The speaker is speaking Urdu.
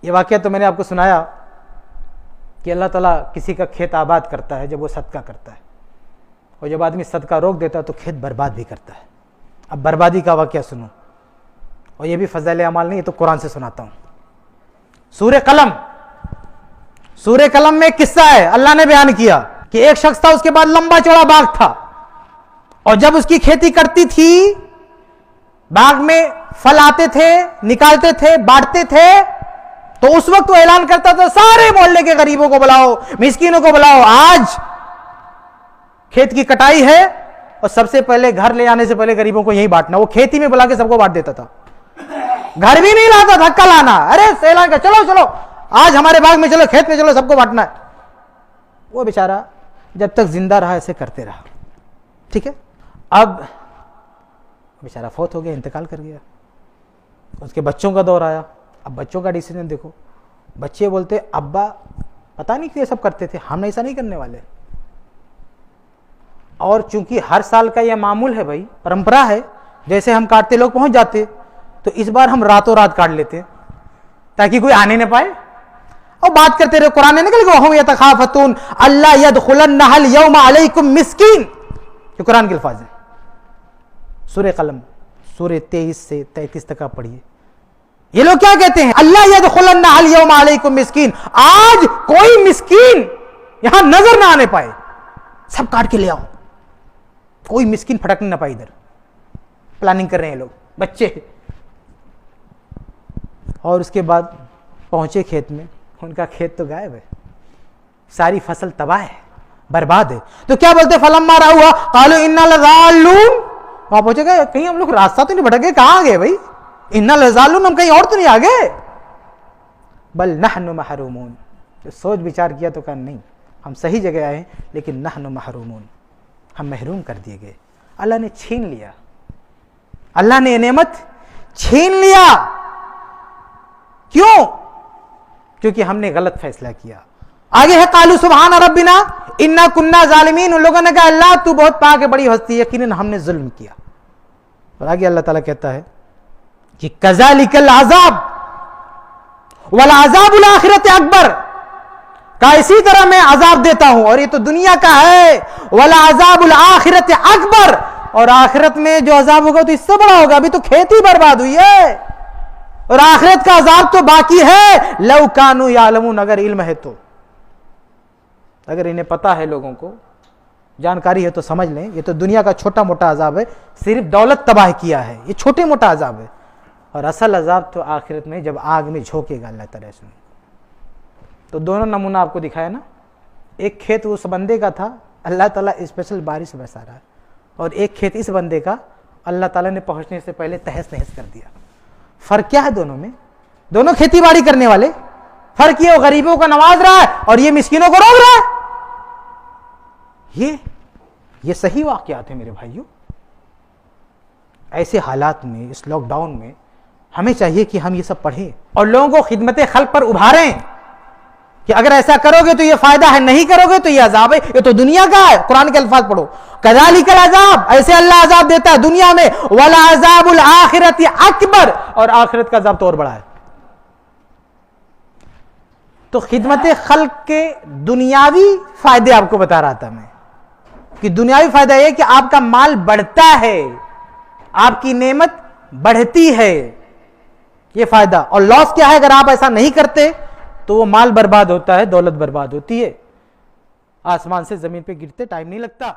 یہ واقعہ تو میں نے آپ کو سنایا کہ اللہ تعالیٰ کسی کا کھیت آباد کرتا ہے جب وہ صدقہ کرتا ہے، اور جب آدمی صدقہ روک دیتا ہے تو کھیت برباد بھی کرتا ہے۔ اب بربادی کا واقعہ سنو، اور یہ بھی فضائل اعمال نہیں، یہ تو قرآن سے سناتا ہوں۔ سورہ قلم میں ایک قصہ ہے، اللہ نے بیان کیا کہ ایک شخص تھا، اس کے بعد لمبا چوڑا باغ تھا، اور جب اس کی کھیتی کرتی تھی، باغ میں پھل آتے تھے، نکالتے تھے، بانٹتے تھے، تو اس وقت وہ اعلان کرتا تھا سارے محلے کے غریبوں کو بلاؤ، مسکینوں کو بلاؤ، آج کھیت کی کٹائی ہے، اور سب سے پہلے گھر لے آنے سے پہلے غریبوں کو یہی بانٹنا۔ وہ کھیتی میں بلا کے سب کو بانٹ دیتا تھا، گھر بھی نہیں لاتا، دھکا لانا، ارے اعلان کر چلو چلو آج ہمارے باغ میں چلو، کھیت میں چلو، سب کو بانٹنا ہے۔ وہ بیچارہ جب تک زندہ رہا ایسے کرتے رہا، ٹھیک ہے۔ اب بیچارہ فوت ہو گیا، انتقال کر گیا، اس کے بچوں کا دور آیا۔ اب بچوں کا ڈیسیجن دیکھو، بچے بولتے ابا پتہ نہیں کہ یہ سب کرتے تھے، ہم ایسا نہیں کرنے والے۔ اور چونکہ ہر سال کا یہ معمول ہے بھائی، پرمپرا ہے، جیسے ہم کاٹتے لوگ پہنچ جاتے، تو اس بار ہم راتوں رات کاٹ لیتے تاکہ کوئی آنے نہ پائے، اور بات کرتے رہے۔ قرآن نے نکل گیا وَهُمْ يَتَخَافَتُونَ أَلَّا يَدْخُلَنَّهَا الْيَوْمَ عَلَيْكُمْ مسکین، یہ قرآن کے الفاظ ہیں۔ سورہ قلم سورہ 23 سے 33 تک آپ پڑھیے۔ یہ لوگ کیا کہتے ہیں؟ اللہ يَدْخُلَنَّهَا الْيَوْمَ عَلَيْكُمْ مسکین، آج کوئی مسکین یہاں نظر نہ آنے پائے، سب کاٹ کے لے آؤ، کوئی مسکین پھٹکنے نہ پائے۔ ادھر پلاننگ کر رہے ہیں لوگ، بچے۔ اور اس کے بعد پہنچے کھیت میں، ان کا کھیت تو غائب ہے، ساری فصل تباہ ہے، برباد ہے۔ تو کیا بولتے؟ فلما رأوها قالوا انا لضالون، وہاں پہنچے گئے، کہیں ہم لوگ راستہ تو نہیں بھٹک گئے، کہاں گئے بھائی؟ انا لضالون، ہم کہیں اور تو نہیں آ گئے؟ بل نحن محرومون، جو سوچ بچار کیا تو کہا نہیں، ہم صحیح جگہ آئے ہیں، لیکن نحن محرومون، ہم محروم کر دیے گئے۔ اللہ نے چھین لیا، اللہ نے یہ نعمت چھین لیا۔ کیوں؟ کیونکہ ہم نے غلط فیصلہ کیا۔ آگے ہے قالوا سبحان ربنا انا كنا ظالمین، ان لوگوں نے کہا اللہ تو بہت پاک ہے، بڑی ہستی، یقیناً ہم نے ظلم کیا۔ اور آگے اللہ تعالیٰ کہتا ہے کہ کذالک العذاب والعذاب الآخرۃ اکبر، کہ اسی طرح میں عذاب دیتا ہوں، اور یہ تو دنیا کا ہے، والعذاب الآخرۃ اکبر، اور آخرت میں جو عذاب ہوگا تو اس سے بڑا ہوگا، ابھی تو کھیتی برباد ہوئی ہے، اور آخرت کا عذاب تو باقی ہے۔ لو کانوا یعلمون، اگر علم ہے تو، اگر انہیں پتا ہے، لوگوں کو جانکاری ہے تو سمجھ لیں، یہ تو دنیا کا چھوٹا موٹا عذاب ہے، صرف دولت تباہ کیا ہے، یہ چھوٹے موٹا عذاب ہے، اور اصل عذاب تو آخرت میں جب آگ میں جھونکے گا اللہ تعالیٰ سے۔ تو دونوں نمونہ آپ کو دکھایا نا، ایک کھیت اس بندے کا تھا، اللہ تعالیٰ اسپیشل بارش برسا رہا ہے، اور ایک کھیت اس بندے کا، اللہ تعالیٰ نے پہنچنے سے پہلے تہس نہس کر دیا۔ فرق کیا ہے دونوں میں؟ دونوں کھیتی باڑی کرنے والے، فرق یہ وہ غریبوں کو نواز رہا ہے اور یہ مسکینوں کو روک رہا ہے۔ یہ صحیح واقعات ہیں میرے بھائیوں۔ ایسے حالات میں، اس لاک ڈاؤن میں، ہمیں چاہیے کہ ہم یہ سب پڑھیں اور لوگوں کو خدمت خلق پر ابھاریں کہ اگر ایسا کرو گے تو یہ فائدہ ہے، نہیں کرو گے تو یہ عذاب ہے، یہ تو دنیا کا ہے۔ قرآن کے الفاظ پڑھو، کذالک العذاب، ایسے اللہ عذاب دیتا ہے دنیا میں، والعذاب الآخرۃ اکبر، اور آخرت کا عذاب تو اور بڑا ہے۔ تو خدمت خلق کے دنیاوی فائدے آپ کو بتا رہا تھا میں، کہ دنیاوی فائدہ یہ کہ آپ کا مال بڑھتا ہے، آپ کی نعمت بڑھتی ہے، یہ فائدہ۔ اور لاس کیا ہے؟ اگر آپ ایسا نہیں کرتے تو وہ مال برباد ہوتا ہے، دولت برباد ہوتی ہے، آسمان سے زمین پہ گرتے ٹائم نہیں لگتا۔